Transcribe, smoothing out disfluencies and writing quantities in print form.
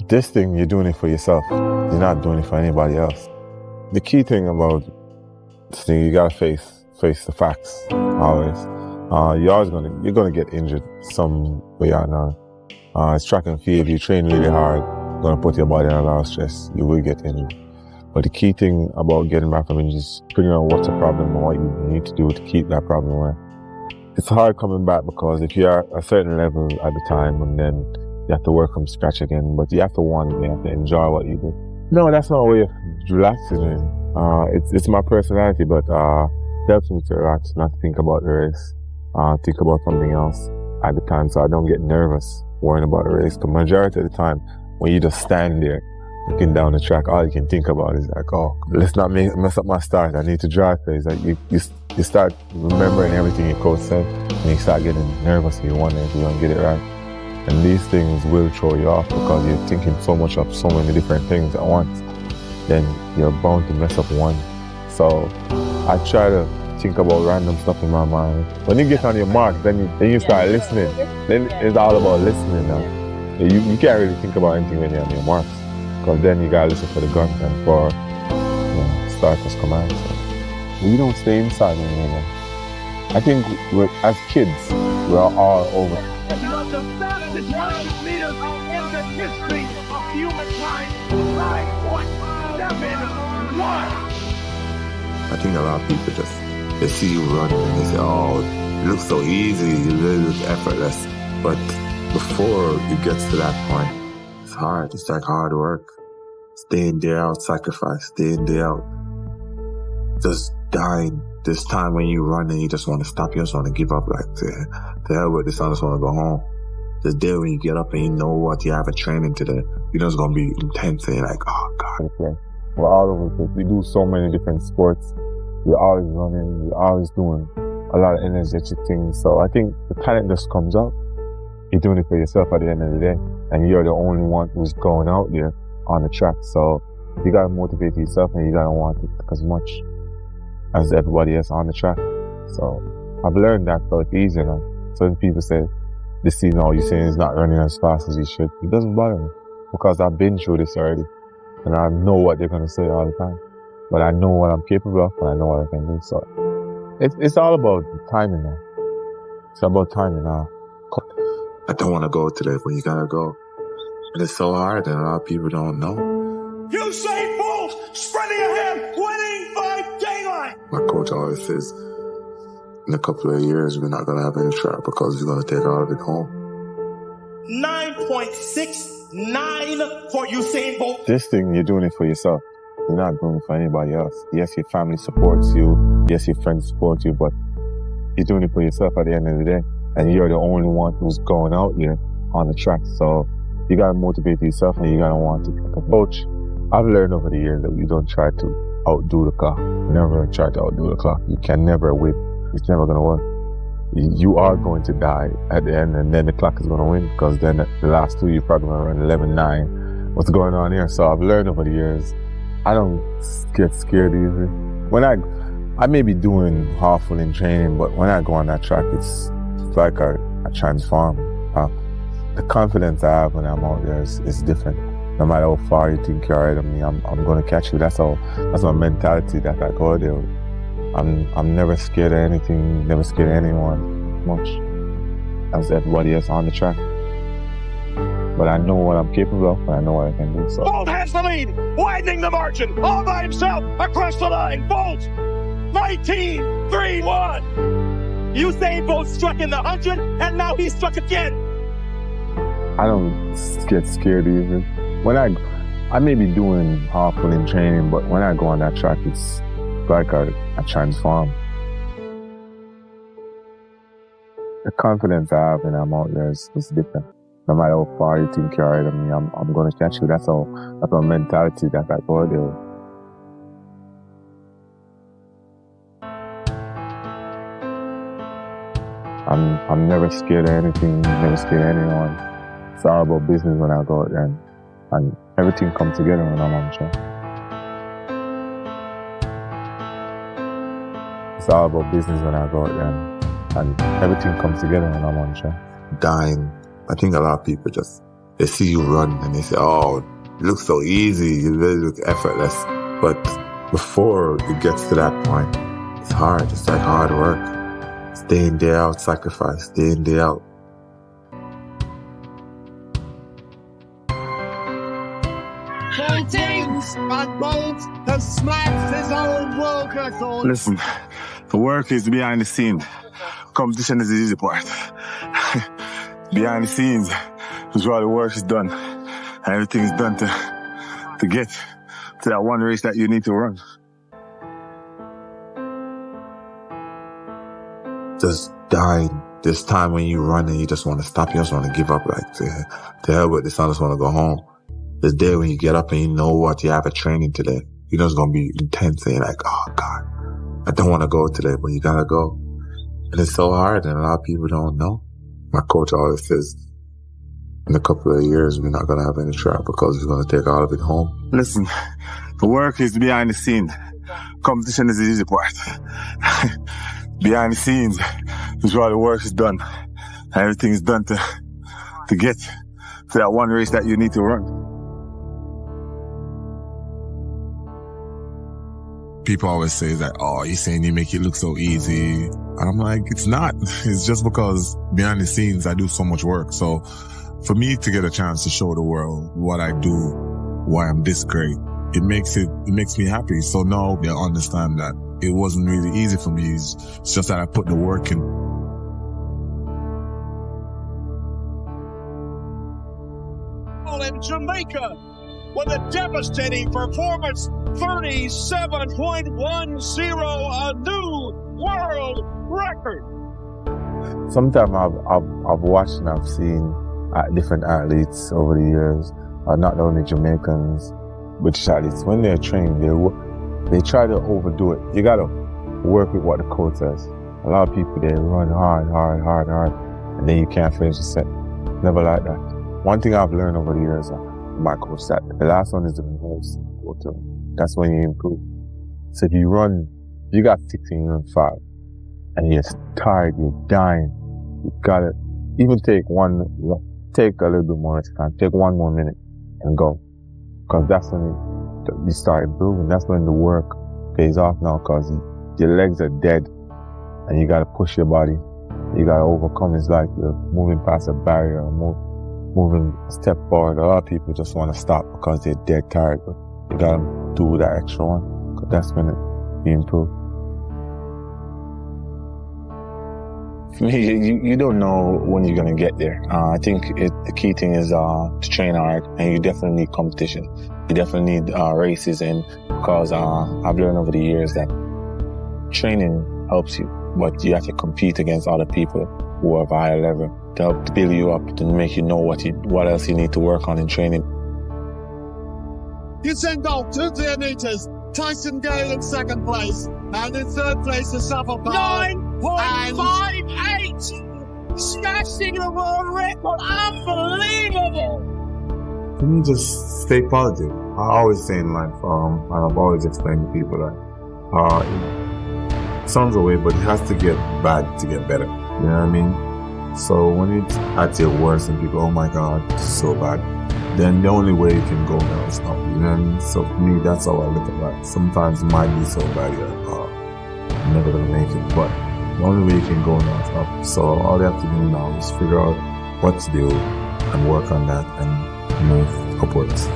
This thing, you're doing it for yourself. You're not doing it for anybody else. The key thing about this thing, you gotta face the facts always. You're gonna get injured some way or another. It's track and field. If you train really hard, gonna put your body in a lot of stress. You will get injured. But the key thing about getting back from injury is figuring out what's the problem and what you need to do to keep that problem away. It's hard coming back because if you're at a certain level at the time, and then you have to work from scratch again, but you have to want it, you have to enjoy what you do. No, that's not a way of relaxing, really. It's my personality, but it helps me to relax, not to think about the race, think about something else at the time, so I don't get nervous worrying about the race. Because majority of the time, when you just stand there, looking down the track, all you can think about is like, oh, let's not mess up my start. I need to drive phase. Like you start remembering everything your coach said, and you start getting nervous and you wonder if you don't get it right. And these things will throw you off because you're thinking so much of so many different things at once. Then you're bound to mess up one. So I try to think about random stuff in my mind. When you get on your mark, then you start listening. Then it's all about listening now. You can't really think about anything when you're on your marks. Because then you gotta listen for the gun and for starter's command. So we don't stay inside anymore. I think as kids, we're all over. The fastest running leaders in the history of humankind. 9.71. I think a lot of people they see you running and they say, oh, it looks so easy, it really looks effortless. But before it gets to that point, it's hard. It's like hard work. Day in, day out, sacrifice. Day in, day out. Just dying. This time when you run and you just want to stop, you just want to give up. Like, the hell with this, I just want to go home. The day when you get up and you know what you have a training today, you're just going to be intense and you're like, oh, God. Okay. We're all over the place. We do so many different sports. We're always running. We're always doing a lot of energetic things. So I think the talent just comes out. You're doing it for yourself at the end of the day. And you're the only one who's going out there on the track. So you got to motivate yourself and you got to want it as much as everybody else on the track. So I've learned that, so it's easier now. Certain people say, this season, oh, Usain is not running as fast as he should. It doesn't bother me because I've been through this already. And I know what they're going to say all the time. But I know what I'm capable of and I know what I can do. So it's all about timing now. It's about timing now. I don't want to go today, but you got to go. And it's so hard and a lot of people don't know. Usain Bolt spreading ahead, winning by daylight. My coach always says, in a couple of years, we're not going to have any track because we're going to take all of it home. 9.69 for Usain Bolt. This thing, you're doing it for yourself. You're not doing it for anybody else. Yes, your family supports you. Yes, your friends support you, but you're doing it for yourself at the end of the day. And you're the only one who's going out here on the track. So you got to motivate yourself and you got to want it. Like a coach, I've learned over the years that you don't try to outdo the clock. Never try to outdo the clock. You can never win. It's never going to work. You are going to die at the end, and then the clock is going to win, because then the last two, you're probably going to run 11.9. What's going on here? So I've learned over the years, I don't get scared easily. When I may be doing half full in training, but when I go on that track, it's like I transform. The confidence I have when I'm out there is different. No matter how far you think you're ahead of me, I'm going to catch you. That's my mentality that I go there with. I'm never scared of anything, never scared of anyone much as everybody else on the track. But I know what I'm capable of and I know what I can do. So Bolt has the lead, widening the margin, all by himself across the line. Bolt, 19.31. Usain Bolt struck in the 100 and now he's struck again. I don't get scared either. When I may be doing half full in training, but when I go on that track, it's like I transform. The confidence I have when I'm out there is different. No matter how far you think you're ahead of me, I'm going to catch you. That's my mentality that I go there with. I'm never scared of anything, never scared of anyone. It's all about business when I go out there, and everything comes together when I'm on the track. It's all about business when I go out there, and everything comes together when I'm on the track. Dying. I think a lot of people They see you run and they say, oh, it looks so easy, you really look effortless. But before it gets to that point, it's hard. It's like hard work. It's day in, day out, sacrifice, day in, day out. Bolt has smashed his own world record. Listen, the work is behind the scene. Competition is the easy part. Behind the scenes is where the work is done. And everything is done to get to that one race that you need to run. Just dying. This time when you run and you just want to stop, you just want to give up, like, to hell with this, I just want to go home. The day when you get up and you know what you have at training today, you know it's going to be intense and you're like, oh God, I don't want to go today, but you got to go. And it's so hard and a lot of people don't know. My coach always says, in a couple of years, we're not going to have any track because we're going to take all of it home. Listen, the work is behind the scene. Competition is the easy part. Behind the scenes is where the work is done. And everything is done to get to that one race that you need to run. People always say that, oh, you're saying you make it look so easy. And I'm like, it's not. It's just because behind the scenes, I do so much work. So for me to get a chance to show the world what I do, why I'm this great, it makes me happy. So now they understand that it wasn't really easy for me. It's just that I put the work in. In Jamaica with a devastating performance, 37.10, a new world record. Sometimes I've watched and I've seen different athletes over the years, not only Jamaicans, British athletes. When they're trained, they try to overdo it. You gotta work with what the coach says. A lot of people, they run hard, and then you can't finish the set. Never like that. One thing I've learned over the years, my coach said, the last one is the most important. That's when you improve. So if you got 16, you run 5, and you're tired, you're dying, you gotta even take a little bit more time, take 1 more minute and go. Cause that's when you start improving. That's when the work pays off now, cause your legs are dead and you gotta push your body. You gotta overcome. It's like you're moving past a barrier, moving a step forward. A lot of people just want to stop because they're dead tired, but you gotta do that extra one, because that's when you improve. For me, you don't know when you're gonna get there. I think the key thing is to train hard, and you definitely need competition. You definitely need races, and because I've learned over the years that training helps you, but you have to compete against other people who are of a higher level to help build you up, to make you know what else you need to work on in training. Usain Bolt, 2 meters. Tyson Gale in second place. And in third place, the Suffolk 9.58! Smashing the world record! Unbelievable! For me, just stay positive. I always say in life, and I've always explained to people that it sounds away, but it has to get bad to get better. You know what I mean? So when it's at your worst and people, oh my God, it's so bad, then the only way you can go now is up. You know what I mean? So for me, that's how I look at life. Sometimes it might be so bad that I'm never gonna make it, but the only way you can go now is up. So all you have to do now is figure out what to do and work on that and move upwards.